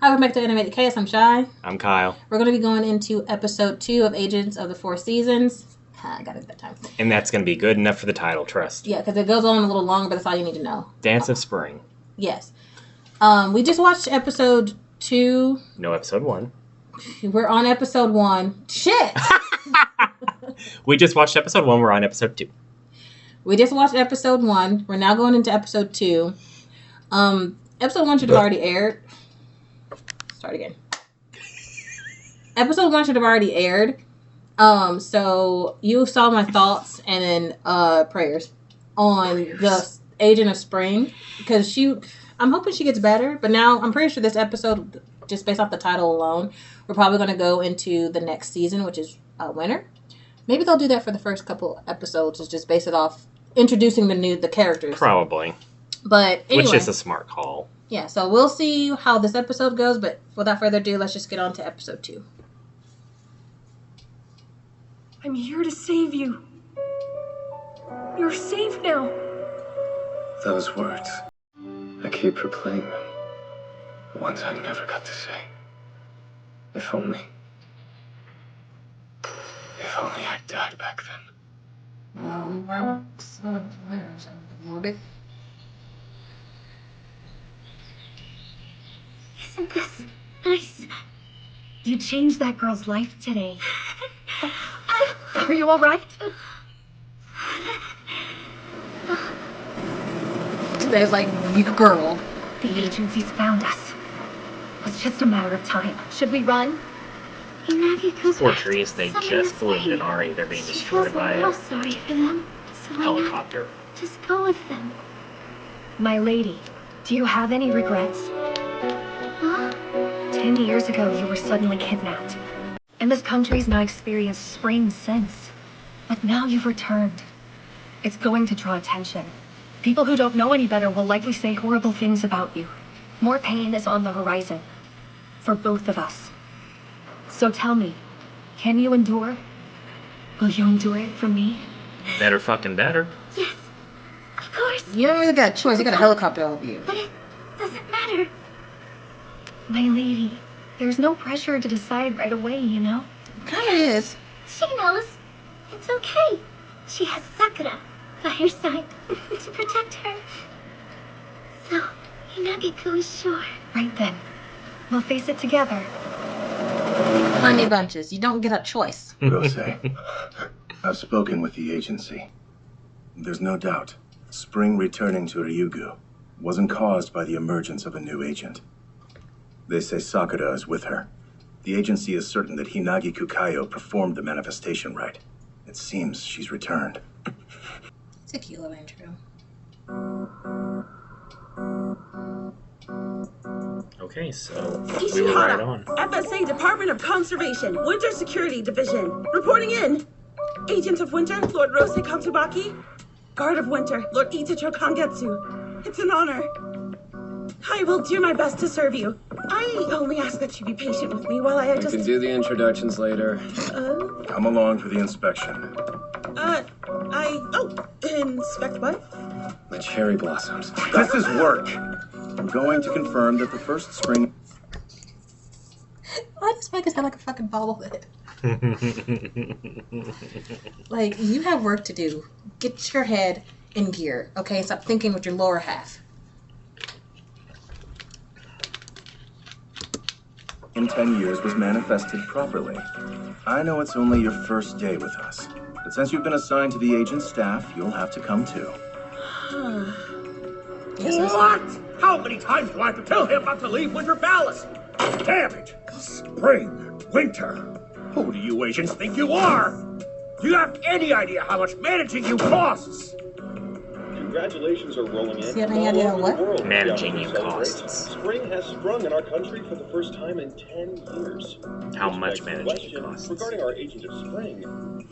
Hi, welcome back to Animated Chaos. I'm Shy. I'm Kyle. We're going to be going into episode 2 of Agents of the Four Seasons. I got it that time. And that's going to be good enough for the title, trust. Yeah, because it goes on a little longer, but that's all you need to know. Dance of Spring. Yes. We just watched episode 2. No, episode 1. We're on episode 1. Shit! We just watched episode 1. We're on episode 2. We just watched episode 1. We're now going into episode 2. Episode 1 should have already aired. Start again. Episode 1 should have already aired. So you saw my thoughts and then prayers on the Agent of Spring, because I'm hoping she gets better, but now I'm pretty sure this episode, just based off the title alone, we're probably going to go into the next season, which is winter. Maybe they'll do that for the first couple episodes, is just base it off introducing the characters. Probably. But anyway, which is a smart call. Yeah, so we'll see how this episode goes, but without further ado, let's just get on to episode 2. I'm here to save you. You're safe now. Those words, I keep replaying them. The ones I never got to say. If only I died back then. Isn't this nice? You changed that girl's life today. Are you all right? There's like, you girl. The agency's found us. It's just a matter of time. Should we run? Poor trees, they just believed in Ari. They're being destroyed by a sorry for them. So helicopter. Just go with them. My lady, do you have any regrets? 10 years ago, you were suddenly kidnapped. And this country's not experienced spring since. But now you've returned. It's going to draw attention. People who don't know any better will likely say horrible things about you. More pain is on the horizon. For both of us. So tell me, can you endure? Will you endure it for me? Better fucking better. Yes, of course. You don't really got a choice. You got a helicopter over you. But it doesn't matter. My lady, there's no pressure to decide right away, you know? Kind of is. She knows. It's okay. She has Sakura by her side to protect her. So, Hinagiko is sure. Right then. We'll face it together. Honey bunches. You don't get a choice. Rose, I've spoken with the agency. There's no doubt. Spring returning to Ryugu wasn't caused by the emergence of a new agent. They say Sakura is with her. The agency is certain that Hinagi Kukayo performed the manifestation rite. It seems she's returned. Tequila ain't true. Okay, so we were right on. FSA Department of Conservation, Winter Security Division. Reporting in. Agent of Winter, Lord Rose Katsubaki. Guard of Winter, Lord Itacho Kangetsu. It's an honor. I will do my best to serve you. I only ask that you be patient with me while I We can do the introductions later. Come along for the inspection. Inspect what? The cherry blossoms. This is work. I'm going to confirm that the first spring... Why does Mike sound like a fucking bobblehead? Like, you have work to do. Get your head in gear, okay? Stop thinking with your lower half. in 10 years was manifested properly. I know it's only your first day with us, but since you've been assigned to the agent's staff, you'll have to come too. What? How many times do I have to tell him not to leave Winter Palace? Damn it! Spring, winter. Who do you agents think you are? Do you have any idea how much managing you costs? Congratulations are rolling in. Do you have any idea what? World. Managing you costs. Spring has sprung in our country for the first time in 10 years. How much Next managing you question, costs? regarding our agent of Spring,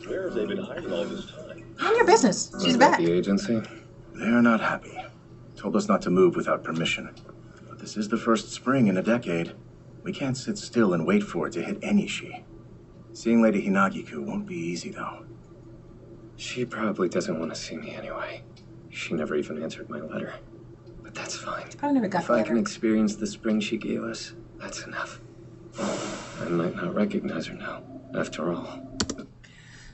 where have they been hiding all this time? None of your business. She's Was that back. the agency? They're not happy. Told us not to move without permission. But this is the first spring in a decade. We can't sit still and wait for it to hit any she. Seeing Lady Hinagiku won't be easy, though. She probably doesn't want to see me anyway. She never even answered my letter. But that's fine. Probably never got If the I can letter. experience the spring she gave us, That's enough. I might not recognize her now, after all.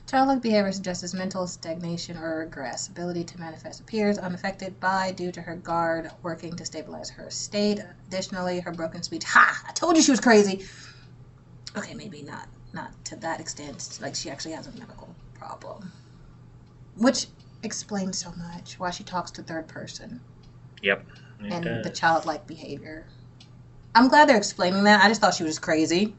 Childlike behavior suggests as mental stagnation or regress. Ability to manifest appears unaffected by due to her guard working to stabilize her state. Additionally, her broken speech. Ha! I told you she was crazy. Okay, maybe not to that extent. Like she actually has a medical problem, which explains so much why she talks to third person. Yep. And the childlike behavior. I'm glad they're explaining that. I just thought she was crazy.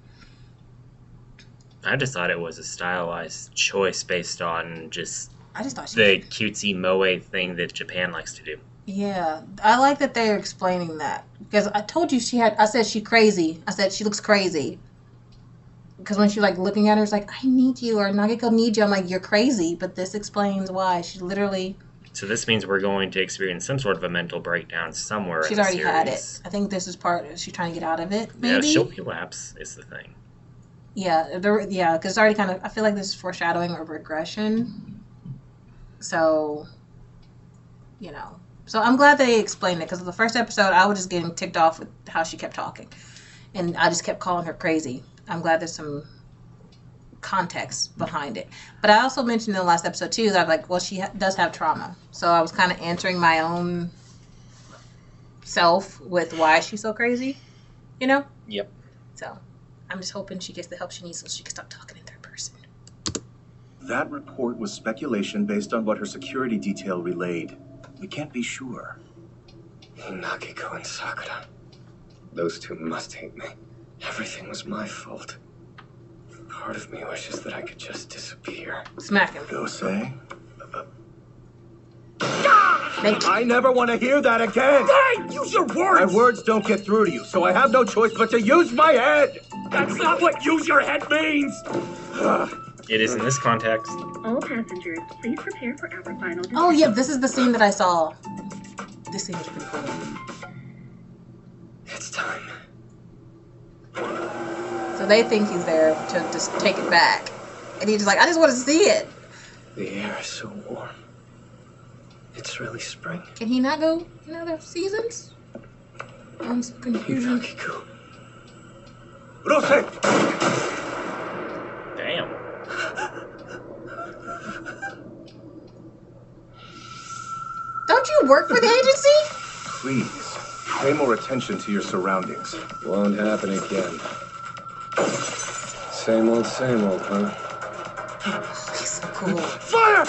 I just thought it was a stylized choice based on just the cutesy moe thing that Japan likes to do. Yeah, I like that they're explaining that because I told you I said she's crazy. I said she looks crazy because when she like looking at her, it's like I need you or Nagiko needs you. I'm like you're crazy, but this explains why she literally. So this means we're going to experience some sort of a mental breakdown somewhere. She's already had it. I think this is she's trying to get out of it. Maybe. Yeah, she'll relapse is the thing. Yeah, because it's already kind of. I feel like this is foreshadowing or regression. So, So I'm glad they explained it because the first episode I was just getting ticked off with how she kept talking, and I just kept calling her crazy. I'm glad there's some context behind it. But I also mentioned in the last episode too that I'm like, well, she does have trauma, so I was kind of answering my own self with why she's so crazy. Yep. So. I'm just hoping she gets the help she needs so she can stop talking in third person. That report was speculation based on what her security detail relayed. We can't be sure. Nagiko and Sakura. Those two must hate me. Everything was my fault. Part of me wishes that I could just disappear. Smack him. Rose? I never want to hear that again! Hey, use your words! My words don't get through to you, so I have no choice but to use my head! That's not what use your head means! It is in this context. All passengers, please prepare for our final descent. Oh, yeah, this is the scene that I saw. This scene was pretty cool. It's time. So they think he's there to just take it back. And he's just like, I just want to see it. The air is so warm. It's really spring. Can he not go in other seasons? I'm so confused. Nagiko. Rose! Damn. Don't you work for the agency? Please, pay more attention to your surroundings. Won't happen again. Same old, huh? He's so cool. Fire!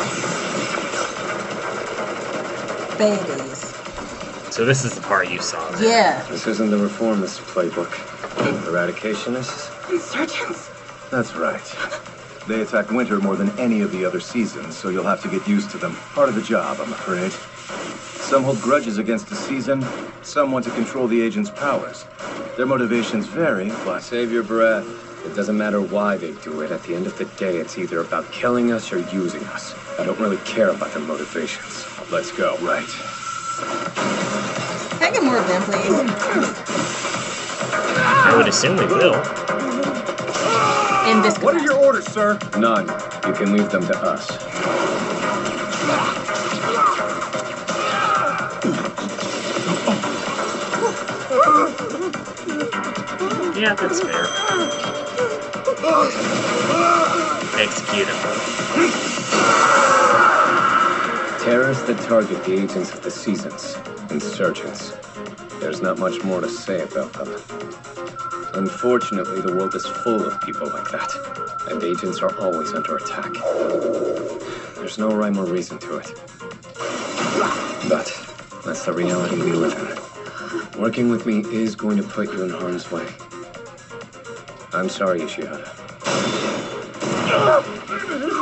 Babies. So this is the part you saw. There. Yeah. This isn't the reformist playbook. Eradicationists? Insurgents? That's right. They attack Winter more than any of the other seasons, so you'll have to get used to them. Part of the job, I'm afraid. Some hold grudges against the season, some want to control the agent's powers. Their motivations vary, but... Save your breath. It doesn't matter why they do it. At the end of the day, it's either about killing us or using us. I don't really care about their motivations. Let's go. Right. Can I get more of them, please? I would assume we will. In this What are your orders, sir? None. You can leave them to us. Yeah, that's fair. Execute him. Terrorists that target the agents of the seasons. Insurgents. There's not much more to say about them. Unfortunately, the world is full of people like that, and agents are always under attack. There's no rhyme or reason to it. But that's the reality we live in. Working with me is going to put you in harm's way. I'm sorry, Ishihara.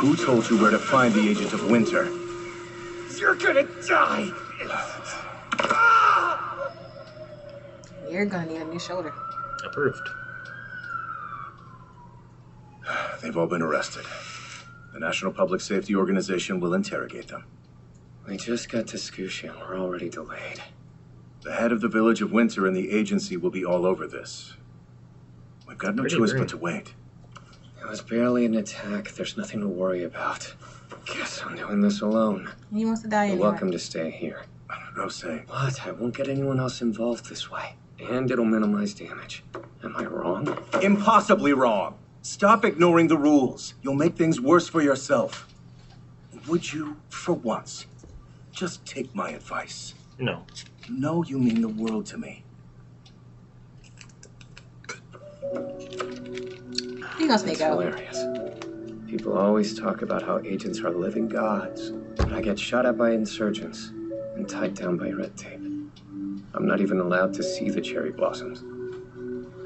Who told you where to find the Agent of Winter? You're gonna die! You're gonna need a new shoulder. Approved. They've all been arrested. The National Public Safety Organization will interrogate them. We just got to Tsukushi and we're already delayed. The head of the Village of Winter and the agency will be all over this. We've got no Pretty choice rude. but to wait. It was barely an attack. There's nothing to worry about. Guess I'm doing this alone. He wants to die You're anyway. welcome to stay here. Rose, What? I won't get anyone else involved this way. And it'll minimize damage. Am I wrong? Impossibly wrong. Stop ignoring the rules. You'll make things worse for yourself. Would you, for once, just take my advice? No. You know you mean the world to me. You gonna sneak It's out. hilarious. People always talk about how agents are living gods, but I get shot at by insurgents and tied down by red tape. I'm not even allowed to see the cherry blossoms.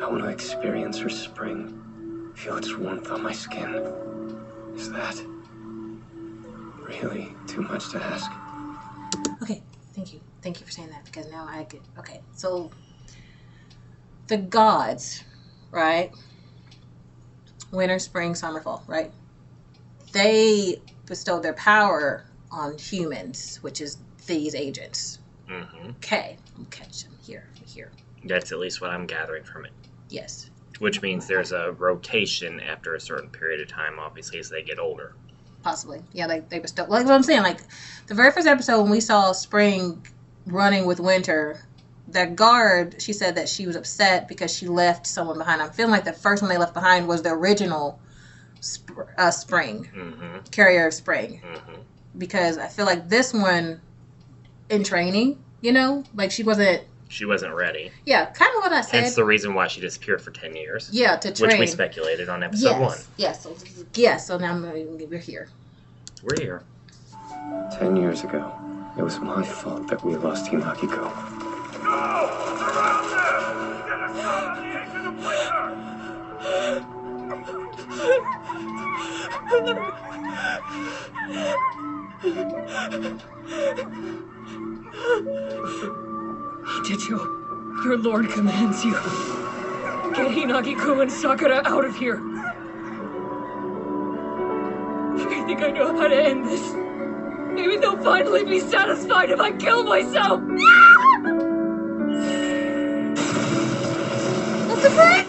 I want to experience her spring, feel its warmth on my skin. Is that really too much to ask? Okay, thank you. Thank you for saying that, because now I get... Okay, so the gods, right? Winter, spring, summer, fall, right? They bestowed their power on humans, which is these agents. Mm-hmm. Okay, I'm catching here. That's at least what I'm gathering from it. Yes. Which means there's a rotation after a certain period of time, obviously, as they get older. Possibly. Yeah, they bestow... Like what I'm saying, like, the very first episode when we saw Spring running with Winter, that guard, she said that she was upset because she left someone behind. I'm feeling like the first one they left behind was the original Spring. Mm-hmm. Carrier of Spring. Mm-hmm. Because I feel like this one, in training, you know, like she wasn't ready. Yeah, kind of what I said. Hence the reason why she disappeared for 10 years. Yeah, to train. Which we speculated on episode 1. Yes, so now we're here. We're here. 10 years ago, it was my fault that we lost Hinakiko. No! Around there! Get a shot on the agent of Ichijo, your lord commands you. Get Hinagiko and Sakura out of here. I think I know how to end this. Maybe they'll finally be satisfied if I kill myself. What the frick?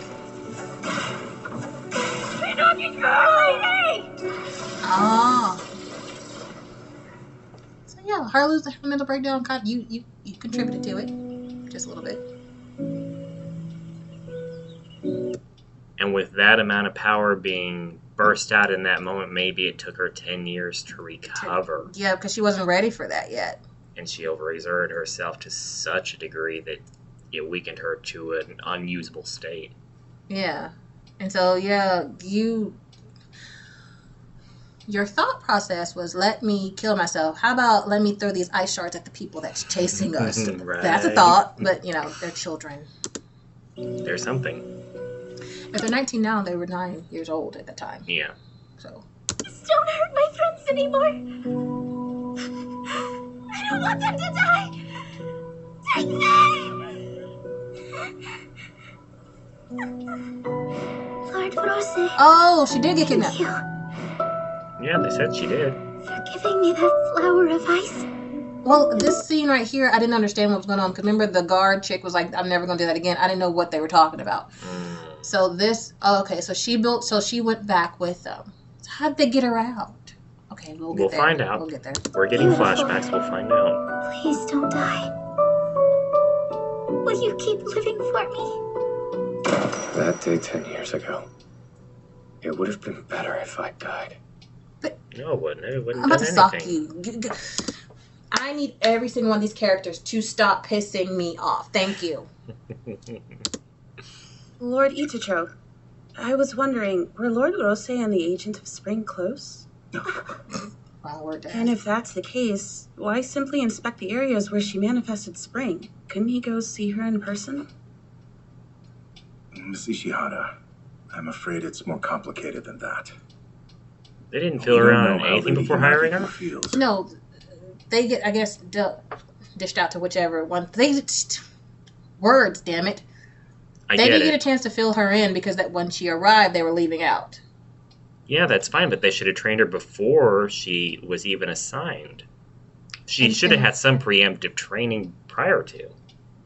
Hinagiko! Oh. So yeah, her losing her mental breakdown, you contributed to it. Just a little bit. And with that amount of power being burst out in that moment, maybe it took her 10 years to recover. Yeah, because she wasn't ready for that yet. And she overexerted herself to such a degree that it weakened her to an unusable state. Yeah. And so, yeah, your thought process was, let me kill myself. How about let me throw these ice shards at the people that's chasing us? Right. That's a thought, but, you know, they're children. There's something. If they're 19 now, they were 9 years old at the time. Yeah. So. Just don't hurt my friends anymore. I don't want them to die. Take me! Lord Rose. Oh, she did get kidnapped. Thank you Yeah, they said she did. for giving me that flower of ice. Well, this scene right here, I didn't understand what was going on. Because remember, the guard chick was like, I'm never going to do that again. I didn't know what they were talking about. So this, okay, so she went back with them. So how'd they get her out? Okay, we'll get there. Find out. We'll get there. We're getting flashbacks. We'll find out. Please don't die. Will you keep living for me? That day 10 years ago, it would have been better if I died. No, it wouldn't. It wouldn't I'm about to have done sock anything. you. I need every single one of these characters to stop pissing me off. Thank you. Lord Ichijo, I was wondering, were Lord Rose and the Agent of Spring close? Wrong word to And ask. if that's the case, why simply inspect the areas where she manifested Spring? Couldn't he go see her in person? Miss Ishihara, I'm afraid it's more complicated than that. They didn't fill her out on anything before hiring her? Feels. No, they get, I guess, dished out to whichever one. Words, damn it. They didn't get a chance to fill her in because that when she arrived, they were leaving out. Yeah, that's fine, but they should have trained her before she was even assigned. She should have had some preemptive training prior to.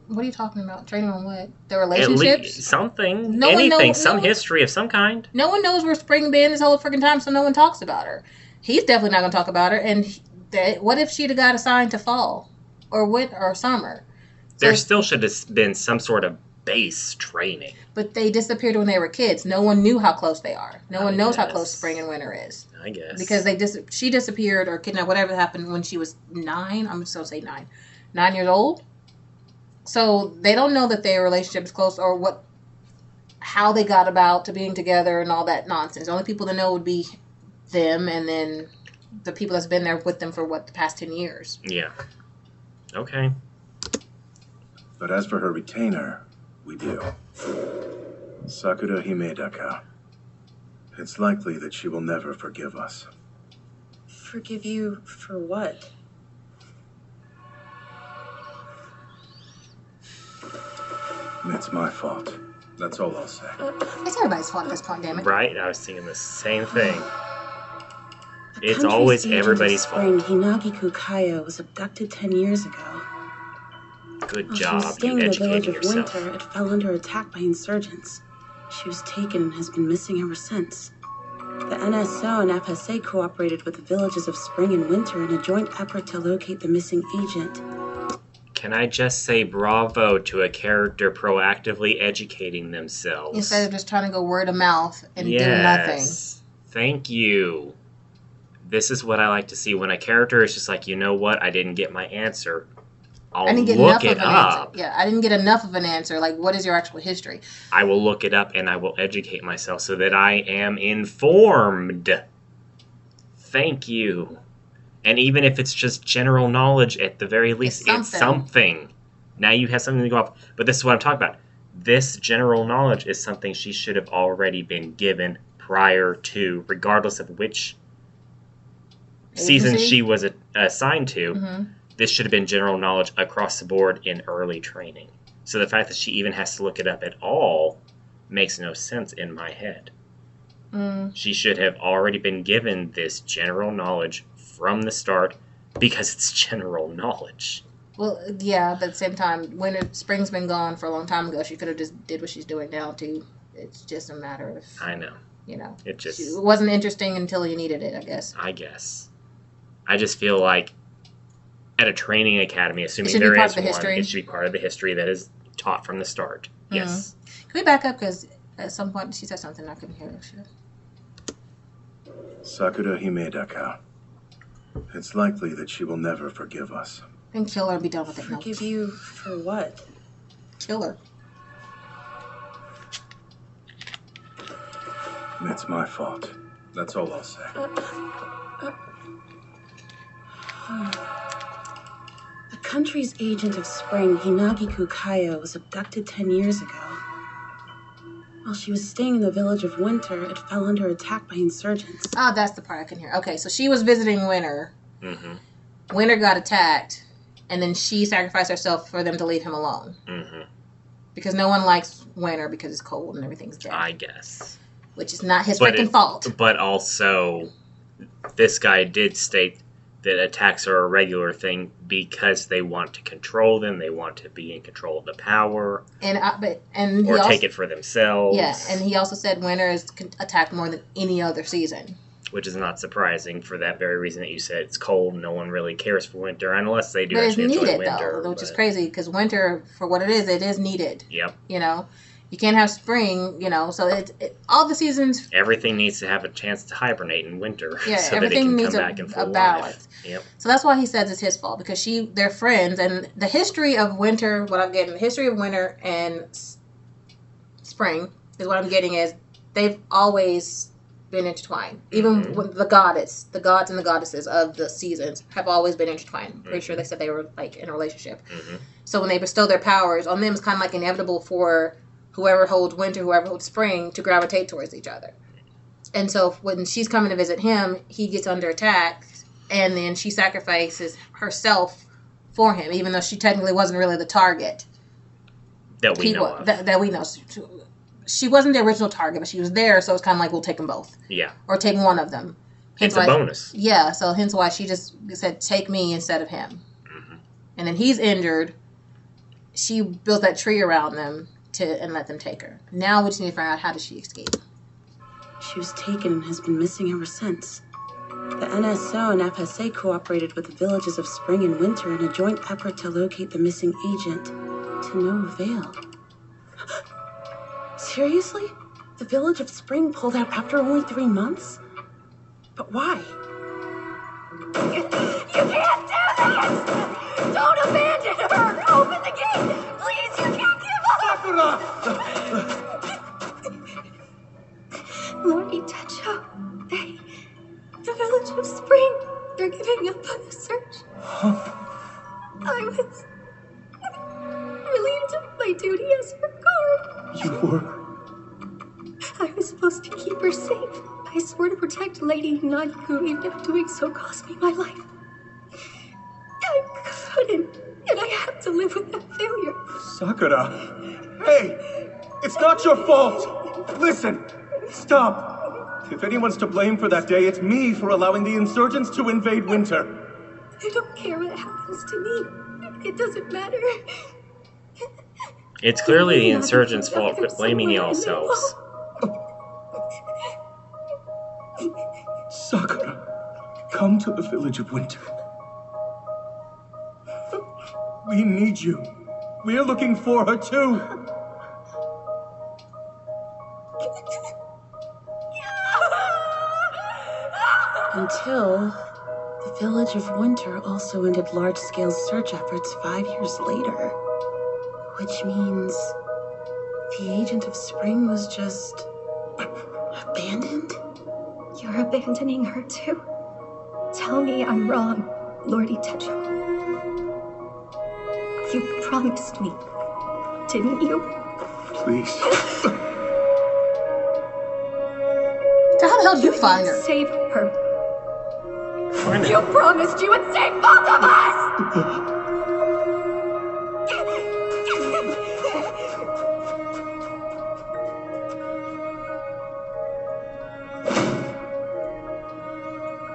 What are you talking about? Training on what? Their relationships? Something. No one anything. knows- Some no- history of some kind. No one knows where Spring been this whole freaking time, so no one talks about her. He's definitely not going to talk about her. And what if she'd have got assigned to Fall? Or Summer? There still should have been some sort of base training. But they disappeared when they were kids. No one knew how close they are. No one knows how close spring and winter is. I guess. Because she disappeared or kidnapped, whatever happened when she was 9. I'm just going to say 9. 9 years old. So they don't know that their relationship is close or how they got about to being together and all that nonsense. The only people that know would be them and then the people that's been there with them for the past 10 years. Yeah. Okay. But as for her retainer, we do. Sakura Himedaka. It's likely that she will never forgive us. Forgive you for what? It's my fault. That's all I'll say. It's everybody's fault at this point, damn it. Right? I was thinking the same thing. It's always everybody's fault. Hinagiku Kaya was abducted 10 years ago. Good While job, she was staying you in the village educating of yourself. Winter, it fell under attack by insurgents. She was taken and has been missing ever since. The NSO and FSA cooperated with the villages of Spring and Winter in a joint effort to locate the missing agent. Can I just say bravo to a character proactively educating themselves? Instead of just trying to go word of mouth and do nothing. Thank you. This is what I like to see when a character is just like, you know what, I didn't get my answer. I didn't get enough of an answer. Yeah, I didn't get enough of an answer. Like, what is your actual history? I will look it up and I will educate myself so that I am informed. Thank you. And even if it's just general knowledge, at the very least, it's something. Now you have something to go off. But this is what I'm talking about. This general knowledge is something she should have already been given prior to, regardless of which season she was assigned to. Mm-hmm. This should have been general knowledge across the board in early training. So the fact that she even has to look it up at all makes no sense in my head. She should have already been given this general knowledge from the start because it's general knowledge. Well, yeah, but at the same time, spring's been gone for a long time ago. She could have just did what she's doing now, too. It's just a matter of... I know. You know. It wasn't interesting until you needed it, I guess. I just feel like at a training academy, assuming there is one, it should be part of the history that is taught from the start. Mm-hmm. Yes. Can we back up? Because at some point she said something I couldn't hear. Sakura Himedaka. It's likely that she will never forgive us. Then kill her and be done with it. Forgive you for what? Kill her. It's my fault. That's all I'll say. The country's agent of spring, Hinagiku Kaya, was abducted 10 years ago. While she was staying in the village of Winter, it fell under attack by insurgents. Oh, that's the part I can hear. Okay, so she was visiting Winter. Mm-hmm. Winter got attacked, and then she sacrificed herself for them to leave him alone. Mm-hmm. Because no one likes Winter because it's cold and everything's dead. I guess. Which is not his freaking fault. But also, this guy did state that attacks are a regular thing because they want to control them. They want to be in control of the power. Or take it for themselves. Yeah, and he also said Winter is attacked more than any other season. Which is not surprising for that very reason that you said. It's cold. No one really cares for Winter unless they do actually enjoy winter. But it's needed, though, which is crazy because Winter, for what it is needed. Yep. You know? You can't have spring, you know, so all the seasons... Everything needs to have a chance to hibernate in winter. Yeah, so everything that it can needs come back in full a balance. Life. Yep. So that's why he says it's his fault, because they're friends, and the history of winter, what I'm getting, the history of winter and spring is what I'm getting is they've always been intertwined. Even with the gods and the goddesses of the seasons have always been intertwined. Pretty sure they said they were like in a relationship. So when they bestow their powers on them, it's kind of like inevitable for whoever holds winter, whoever holds spring, to gravitate towards each other. And so when she's coming to visit him, he gets under attack, and then she sacrifices herself for him, even though she technically wasn't really the target. That we know of. That we know. She wasn't the original target, but she was there, so it's kind of like, we'll take them both. Yeah. Or take one of them. It's a bonus. Yeah, so hence why she just said, take me instead of him. And then he's injured. She built that tree around them and let them take her. Now we just need to find out, how did she escape? She was taken and has been missing ever since. The NSO and FSA cooperated with the villages of Spring and Winter in a joint effort to locate the missing agent. to no avail. Seriously? The village of Spring pulled out after only 3 months? But why? You can't do this! Don't abandon her! Open the gate! Please, you can't give up! Sakura! Lord Itacho, the village of Spring, they're giving up on the search. I was relieved of my duty as her guard. You were? I was supposed to keep her safe. I swore to protect Lady Nagiku, even if doing so cost me my life. I couldn't, and I had to live with that failure. Sakura! Hey! It's not your fault! Listen! Stop! If anyone's to blame for that day, it's me for allowing the insurgents to invade Winter. I don't care what happens to me. It doesn't matter. It's clearly the insurgents' fault. Quit blaming yourselves. Sakura, come to the village of Winter. We need you. We're looking for her too. Until the village of Winter also ended large-scale search efforts 5 years later. Which means the agent of Spring was just abandoned? You're abandoning her too. Tell me I'm wrong, Lord Itacho. You promised me, didn't you? Please. So how the hell did you find her? Save her. You promised you would save both of us!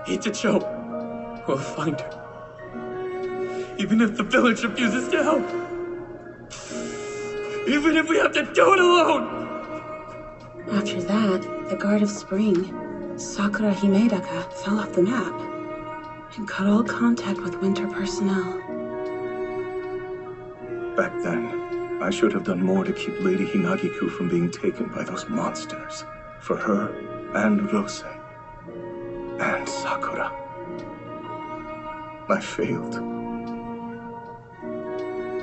Itacho, we'll find her. Even if the village refuses to help. Even if we have to do it alone. After that, the Guard of Spring, Sakura Himedaka, fell off the map and cut all contact with Winter personnel. Back then, I should have done more to keep Lady Hinagiku from being taken by those monsters. For her and Rose. And Sakura. I failed.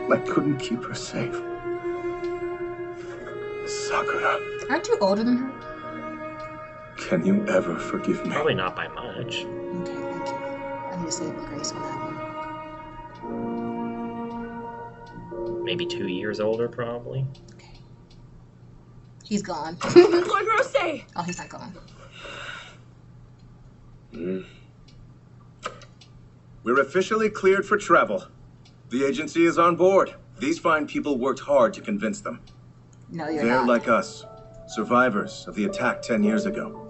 I couldn't keep her safe. Sakura. Aren't you older than her? Can you ever forgive me? Probably not by much. Okay, thank you. I need to save grace on that one. Maybe 2 years older, probably. Okay. He's gone. Lord Rose! Oh, he's not gone. We're officially cleared for travel. The agency is on board. These fine people worked hard to convince them. No, you're They're not. like us, survivors of the attack 10 years ago.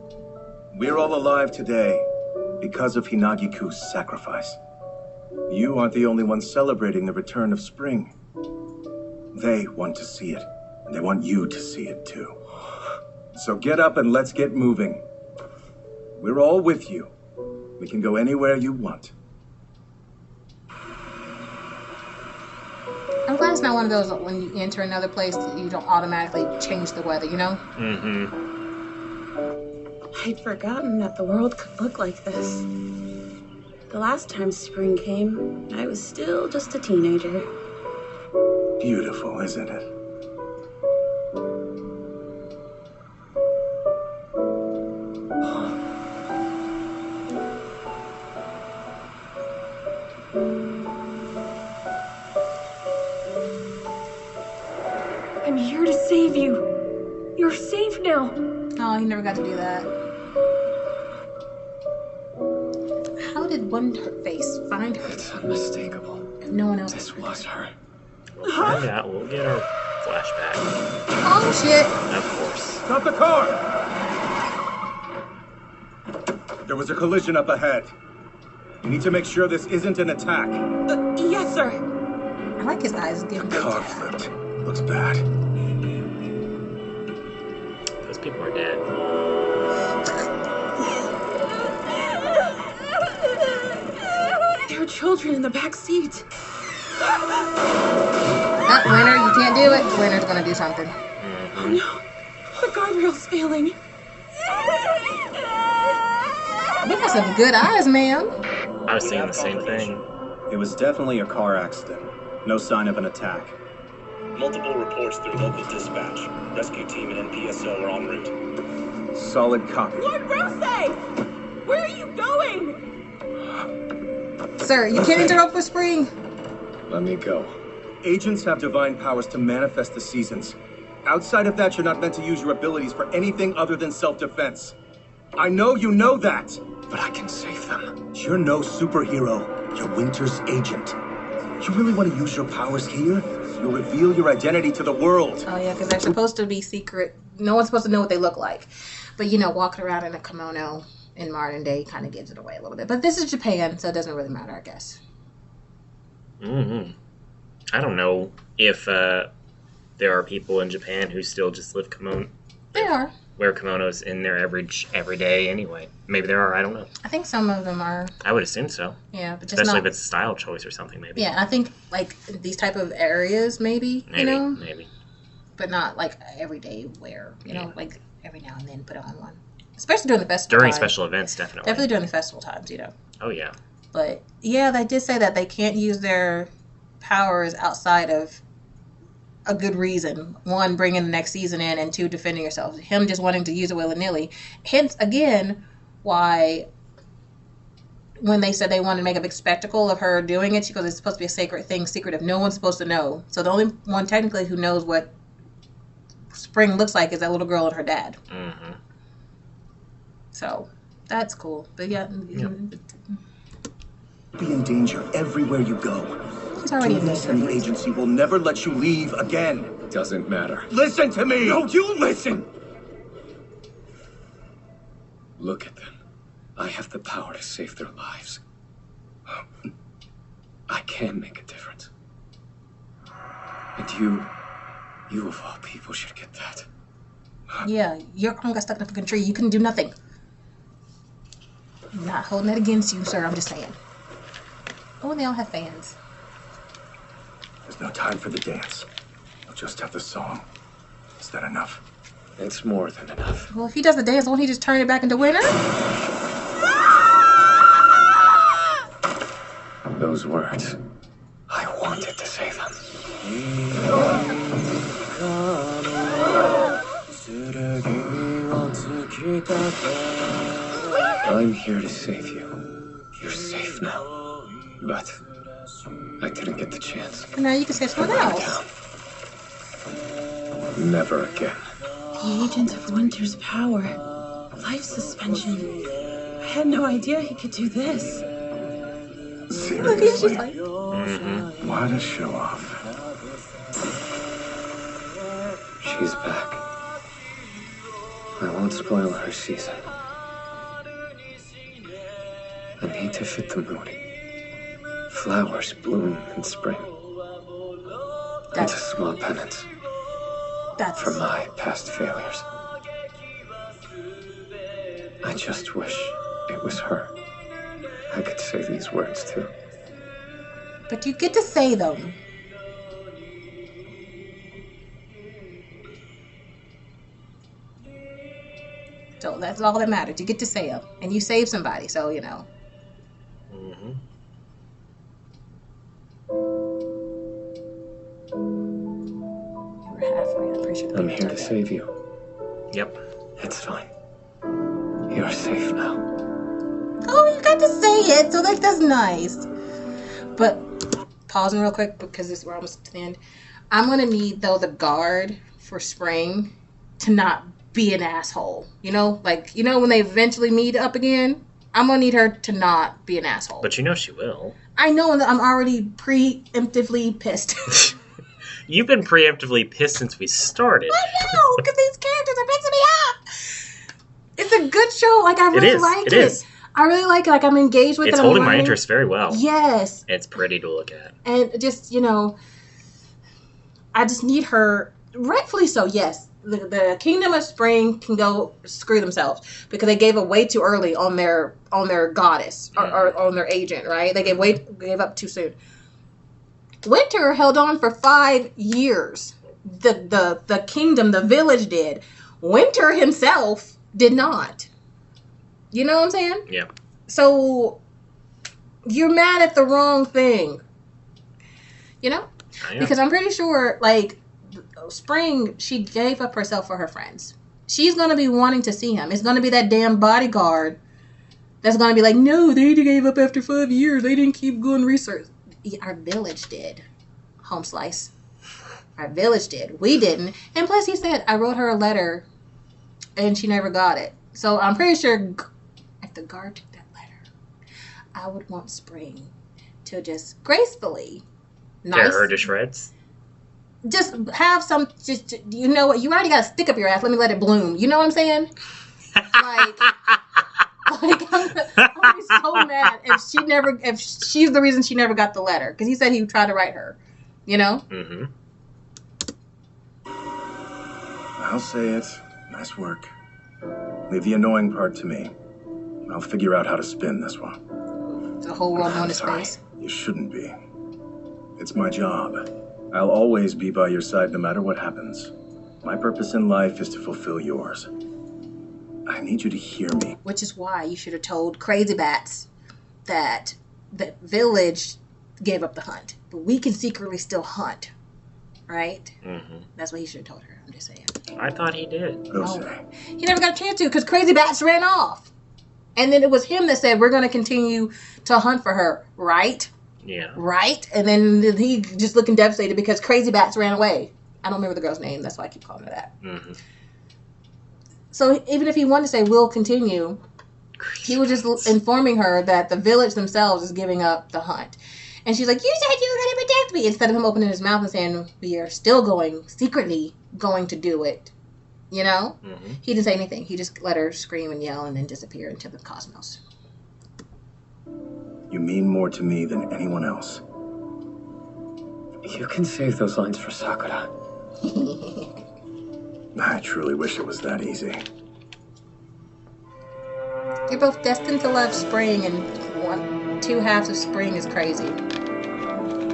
We're all alive today because of Hinagiku's sacrifice. You aren't the only ones celebrating the return of spring. They want to see it, and they want you to see it too. So get up and let's get moving. We're all with you. We can go anywhere you want. I'm glad it's not one of those when you enter another place that you don't automatically change the weather, you know? Mm-hmm. I'd forgotten that the world could look like this. The last time spring came, I was still just a teenager. Beautiful, isn't it? I'm here to save you. You're safe now. Oh, he never got to do that. How did Wonderface find her? It's unmistakable. If no one else. This was her. We'll find out. We'll get our flashback. Oh shit! Of course. Stop the car! There was a collision up ahead. You need to make sure this isn't an attack. Yes, sir. I like his eyes giving The car flipped. Looks bad. Those people are dead. There are children in the back seat. Winter, you can't do it. Winter's gonna do something. Oh no, the guardrail's failing. You got some good eyes, ma'am. I was thinking the same thing. It was definitely a car accident. No sign of an attack. Multiple reports through local dispatch. Rescue team and NPSO are en route. Solid copy. Lord Rose! Where are you going? Sir, you can't interrupt with Spring. Let me go. Agents have divine powers to manifest the seasons. Outside of that, you're not meant to use your abilities for anything other than self-defense. I know you know that. But I can save them. You're no superhero. You're Winter's agent. You really want to use your powers here? You'll reveal your identity to the world. Oh, yeah, because they're supposed to be secret. No one's supposed to know what they look like. But, you know, walking around in a kimono in modern day kind of gives it away a little bit. But this is Japan, so it doesn't really matter, I guess. Mm-hmm. I don't know if there are people in Japan who still just live kimono. They are. Wear kimonos in their every day anyway. Maybe there are, I don't know. I think some of them are. I would assume so. Yeah, but just especially not... if it's a style choice or something, maybe. Yeah, I think, like, these type of areas, maybe, you know? Maybe. But not, like, everyday wear, you know? Like, every now and then put on one. Especially during the festival During time. special events, definitely. Definitely during the festival times, you know? Oh, yeah. But, yeah, they did say that they can't use their powers outside of a good reason. One, bringing the next season in, and two, defending yourself. Him just wanting to use it willy-nilly. Hence, again, why when they said they wanted to make a big spectacle of her doing it, because it's supposed to be a sacred thing, secretive. No one's supposed to know. So the only one technically who knows what Spring looks like is that little girl and her dad. Mm-hmm. So that's cool. But yeah. Be in danger everywhere you go. He's already in Police danger. and the agency will never let you leave again. Doesn't matter. Listen to me! Don't you listen! Look at them. I have the power to save their lives. I can make a difference. And you of all people should get that. Yeah, your arm got stuck in a fucking tree. You couldn't do nothing. I'm not holding it against you, sir. I'm just saying. Oh, and they all have fans. There's no time for the dance. We'll just have the song. Is that enough? It's more than enough. Well, if he does the dance, won't he just turn it back into winter? Those words. I wanted to say them. I'm here to save you. You're safe now. But I didn't get the chance. And now you can save someone else. Never again. The agent of Winter's power. Life suspension. I had no idea he could do this. Look, he's just like... What a show off. She's back. I won't spoil her season. I need to fit the mood. Flowers bloom in spring. It's a small penance for my past failures. I just wish it was her. I could say these words too. But you get to say them. So that's all that matters. You get to say them. And you save somebody, so, you know. Mm-hmm. You were halfway. I'm pretty sure I'm here to save you. Yep. It's fine. You're safe now. Oh, you got to say it, so that's nice. But pausing real quick because we're almost to the end. I'm gonna need though the guard for Spring to not be an asshole. You know, like when they eventually meet up again. I'm gonna need her to not be an asshole. But you know she will. I know, and I'm already preemptively pissed. You've been preemptively pissed since we started. I know, because these characters are pissing me off. It's a good show. Like I really like it. It is. I really like it. Like I'm engaged with it. It's holding my interest very well. Yes. It's pretty to look at. And just, I just need her, rightfully so, yes. The Kingdom of Spring can go screw themselves because they gave it way too early on their goddess or on their agent, right? They gave up too soon. Winter held on for 5 years. The kingdom, the village did. Winter himself did not. You know what I'm saying? Yeah. So you're mad at the wrong thing. You know? Because I'm pretty sure, like, Spring, she gave up herself for her friends. She's going to be wanting to see him. It's going to be that damn bodyguard that's going to be like, no, they gave up after 5 years. They didn't keep going research. Our village did. Home slice. Our village did. We didn't. And plus, he said, I wrote her a letter and she never got it. So I'm pretty sure if the guard took that letter, I would want Spring to just gracefully, tear her to shreds. Just have some, just, you know what, you already got a stick up your ass, let me let it bloom. You know what I'm saying? Like I'm so mad if she's the reason she never got the letter. Because he said he would try to write her. You know? Mm-hmm. I'll say it. Nice work. Leave the annoying part to me. I'll figure out how to spin this one. The whole world on his face. You shouldn't be. It's my job. I'll always be by your side no matter what happens. My purpose in life is to fulfill yours. I need you to hear me. Which is why you should have told Crazy Bats that the village gave up the hunt. But we can secretly still hunt. Right? Mm-hmm. That's what he should have told her. I'm just saying. I thought he did. He never got a chance to because Crazy Bats ran off. And then it was him that said, we're going to continue to hunt for her. Right? Yeah. Right? And then he just looking devastated because Crazy Bats ran away. I don't remember the girl's name. That's why I keep calling her that. Mm-hmm. So even if he wanted to say, we'll continue, he was just informing her that the village themselves is giving up the hunt. And she's like, you said you were going to protect me. Instead of him opening his mouth and saying, we are still secretly going to do it. You know? Mm-hmm. He didn't say anything. He just let her scream and yell and then disappear into the cosmos. You mean more to me than anyone else. You can save those lines for Sakura. I truly wish it was that easy. You're both destined to love Spring, and two halves of Spring is crazy.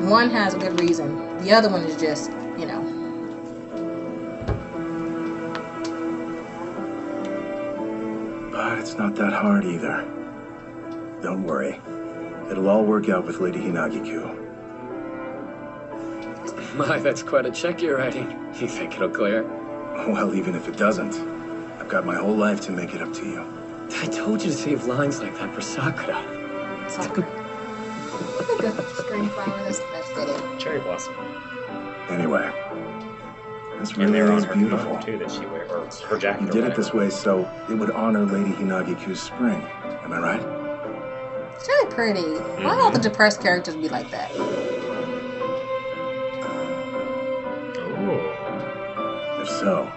One has a good reason. The other one is just, you know. But it's not that hard either. Don't worry. It'll all work out with Lady Hinagiku. My, that's quite a check you're writing. You think it'll clear? Well, even if it doesn't, I've got my whole life to make it up to you. I told you to save lines like that for Sakura. Sakura. Spring flower, that's fitting. Cherry blossom. Anyway, this And really they're on is her beautiful. coat, too, that she wears, or her jacket. You or did it whatever. this way so it would honor Lady Hinagiku's spring. Am I right? It's really pretty. Why all the depressed characters be like that? If so,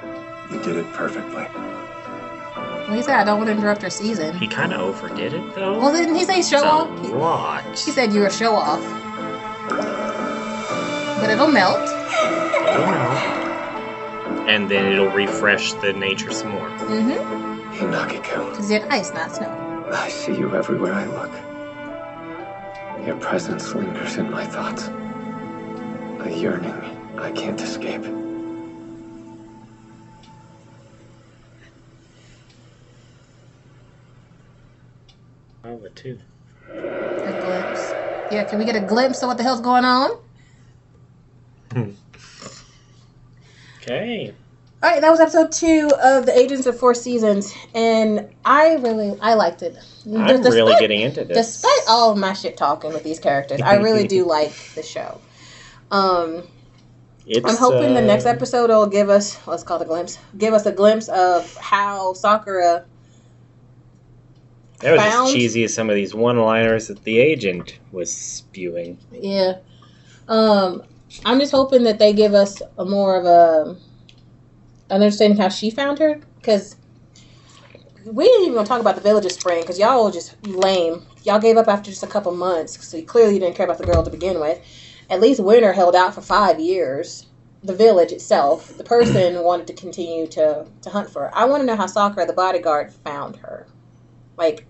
you did it perfectly. Well, he said, I don't want to interrupt your season. He kind of overdid it, though. Well, didn't he say show off? A lot. He said you're a show off. But it'll melt. It'll melt. And then it'll refresh the nature some more. Mm-hmm. Hinagiku. Because you had ice, not snow. I see you everywhere I look. Your presence lingers in my thoughts. A yearning I can't escape. Oh, the two. A glimpse. Yeah, can we get a glimpse of what the hell's going on? Okay. All right, that was episode 2 of The Agents of Four Seasons, and I liked it. I'm really getting into this. Despite all of my shit talking with these characters, I really do like the show. I'm hoping the next episode will give us, let's call it a glimpse, give us a glimpse of how Sakura That was as cheesy as some of these one-liners that the agent was spewing. Yeah. I'm just hoping that they give us a more of an understanding how she found her, because we didn't even talk about the Village of Spring, because y'all were just lame. Y'all gave up after just a couple months, so you clearly didn't care about the girl to begin with. At least Winter held out for 5 years. The village itself, the person wanted to continue to hunt for her. I want to know how Sakura, the bodyguard, found her. Like,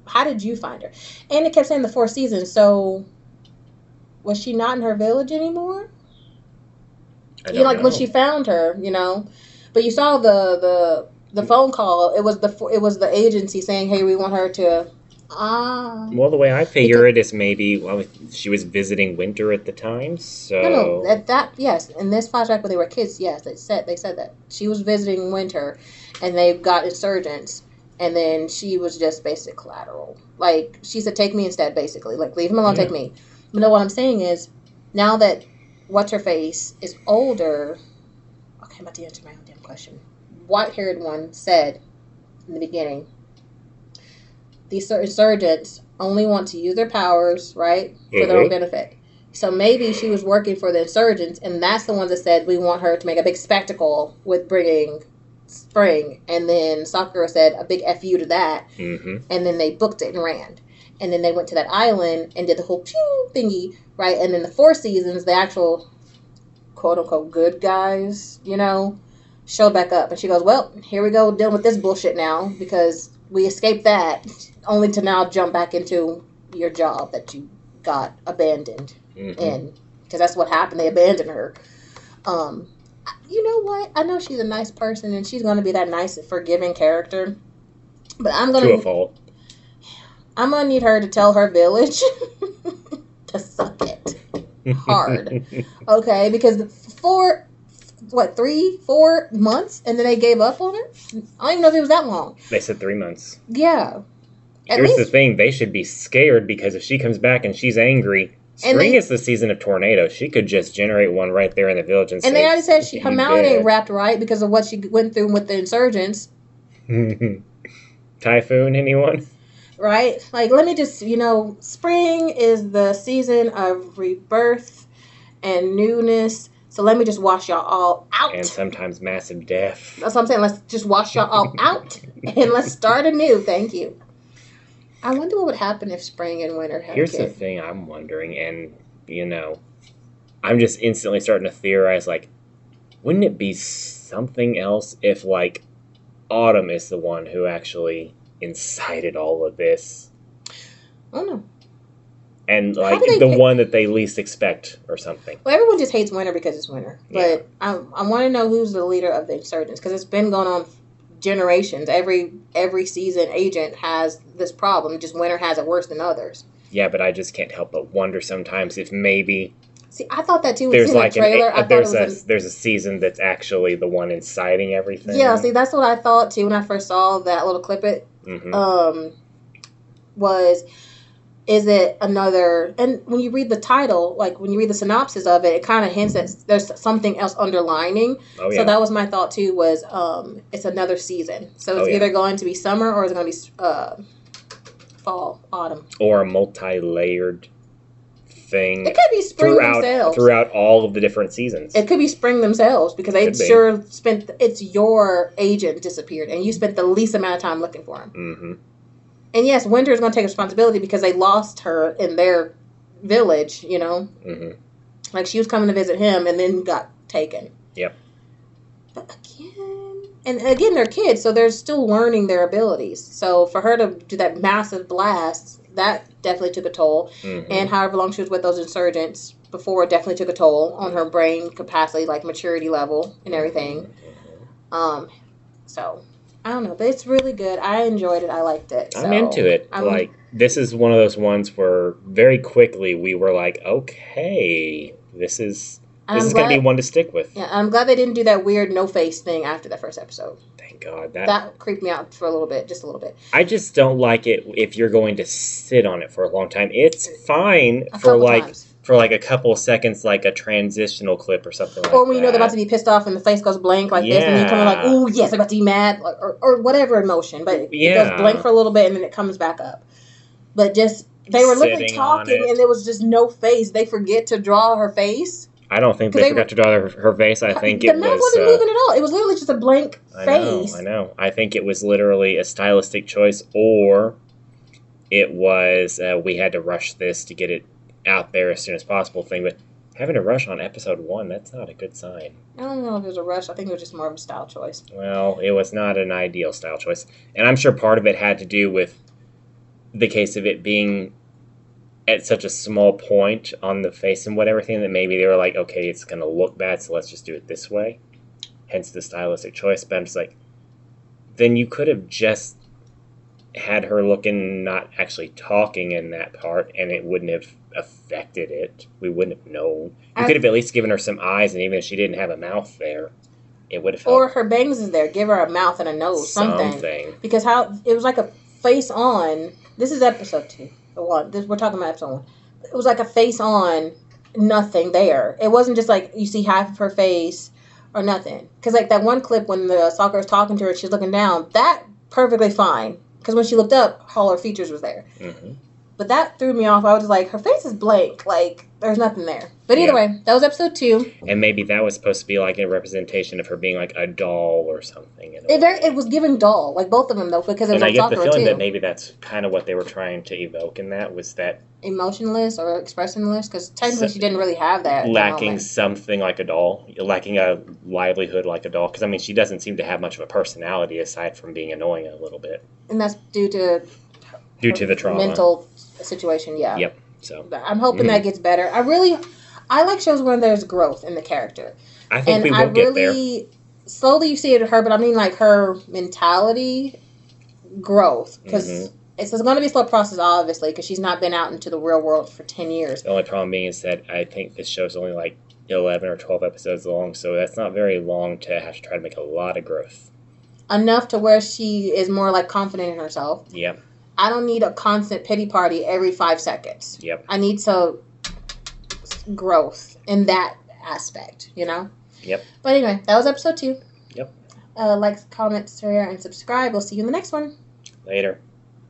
how did you find her? And it kept saying the 4 seasons, so was she not in her village anymore? I You know, don't like know. when she found her, you know. But you saw the phone call. It was the agency saying, "Hey, we want her to." Well, the way I figure it is maybe she was visiting Winter at the time, so No, that yes. In this flashback when they were kids, yes, they said that she was visiting Winter, and they got insurgents, and then she was just basic collateral. Like she said, "Take me instead." Basically, like leave him alone, take me. But no, what I'm saying is, now that what's her face is older. Okay, I'm about to answer my own damn question. White-haired one said in the beginning, these insurgents only want to use their powers, right, for their own benefit. So maybe she was working for the insurgents, and that's the ones that said, we want her to make a big spectacle with bringing Spring. And then Sakura said a big F you to that. And then they booked it and ran. And then they went to that island and did the whole pew thingy, right? And then the 4 seasons, the actual quote-unquote good guys, you know, showed back up. And she goes, well, here we go dealing with this bullshit now, because we escaped that, only to now jump back into your job that you got abandoned in. Because that's what happened. They abandoned her. You know what? I know she's a nice person, and she's going to be that nice and forgiving character. But I'm going to a fault. I'm going to need her to tell her village to suck it hard. Okay? Because 3-4 months, and then they gave up on her? I don't even know if it was that long. They said 3 months. Yeah. Here's the thing. They should be scared, because if she comes back and she's angry, Spring is the season of tornadoes. She could just generate one right there in the village and say, they already said her mouth ain't wrapped right because of what she went through with the insurgents. Typhoon, anyone? Right? Like, let me just, spring is the season of rebirth and newness. So let me just wash y'all all out. And sometimes massive death. That's what I'm saying. Let's just wash y'all all out and let's start anew. Thank you. I wonder what would happen if Spring and Winter had Here's a kid. the thing I'm wondering, and, I'm just instantly starting to theorize, like, wouldn't it be something else if, like, Autumn is the one who actually incited all of this? I don't know. And, like, the one that they least expect or something. Well, everyone just hates Winter because it's Winter. But I want to know who's the leader of the insurgents, because it's been going on generations. Every season agent has this problem. Just Winter has it worse than others. Yeah, but I just can't help but wonder sometimes if maybe... See, I thought that too. There's like the trailer. there's a season that's actually the one inciting everything. Yeah, see, that's what I thought too when I first saw that little clip. Is it another? And when you read the title, like when you read the synopsis of it, it kind of hints that there's something else underlining. Oh, yeah. So that was my thought too. Was it's another season. So it's either going to be summer or it's going to be fall, autumn, or a multi-layered thing. It could be spring themselves throughout all of the different seasons. It could be spring themselves because they sure spent. It's your agent disappeared, and you spent the least amount of time looking for him. And yes, Winter is going to take responsibility because they lost her in their village. Like she was coming to visit him, and then got taken. Yep. But again, they're kids, so they're still learning their abilities. So for her to do that massive blast. That definitely took a toll. And however long she was with those insurgents before, it definitely took a toll on her brain capacity, like maturity level and everything. So, I don't know. But it's really good. I enjoyed it. I liked it. I'm into it. This is one of those ones where very quickly we were like, okay, this is going to be one to stick with. Yeah, I'm glad they didn't do that weird no-face thing after that first episode. Thank God. That creeped me out for a little bit, just a little bit. I just don't like it if you're going to sit on it for a long time. It's fine for like a couple of seconds, like a transitional clip or something like that. Or when you know they're about to be pissed off and the face goes blank like this, and you come like, ooh, yes, they're about to be mad, or whatever emotion. But it goes blank for a little bit and then it comes back up. But just, they were literally talking and there was just no face. They forget to draw her face. I don't think they forgot to draw her face. I think it was... The mouth wasn't moving at all. It was literally just a blank face. I know. I think it was literally a stylistic choice, or it was we had to rush this to get it out there as soon as possible thing. But having a rush on episode 1, that's not a good sign. I don't know if it was a rush. I think it was just more of a style choice. Well, it was not an ideal style choice. And I'm sure part of it had to do with the case of it being at such a small point on the face and everything that maybe they were like, okay, it's going to look bad, so let's just do it this way. Hence the stylistic choice. But I'm just like, then you could have just had her looking, not actually talking in that part, and it wouldn't have affected it. We wouldn't have known. You could have at least given her some eyes, and even if she didn't have a mouth there, it would have helped. Or her bangs is there. Give her a mouth and a nose, something. Because it was like a face on. This is episode 2. We're talking about episode 1. It was like a face on, nothing there. It wasn't just like you see half of her face or nothing. Because like that one clip when the stalker is talking to her, she's looking down. That perfectly fine. Because when she looked up, all her features was there. Mm-hmm. But that threw me off. I was like, her face is blank. Like, there's nothing there. But either way, that was episode 2. And maybe that was supposed to be like a representation of her being like a doll or something. It was giving doll. Like, both of them, though, because it was and on top I get of her, the feeling too. that maybe that's kind of what they were trying to evoke in that, was that... emotionless or expressionless? Because technically she didn't really have that. Lacking something like a doll. Lacking a livelihood like a doll. Because, I mean, she doesn't seem to have much of a personality aside from being annoying a little bit. And that's due to the trauma. Mental situation, yeah. Yep. So I'm hoping that gets better. I like shows where there's growth in the character. I think we will get there. Slowly you see it in her, but I mean like her mentality growth. Because it's going to be a slow process, obviously, because she's not been out into the real world for 10 years. The only problem being is that I think this show's only like 11 or 12 episodes long, so that's not very long to have to try to make a lot of growth. Enough to where she is more like confident in herself. Yep. I don't need a constant pity party every 5 seconds. Yep. I need some growth in that aspect, you know? Yep. But anyway, that was episode 2. Yep. Like, comment, share, and subscribe. We'll see you in the next one. Later.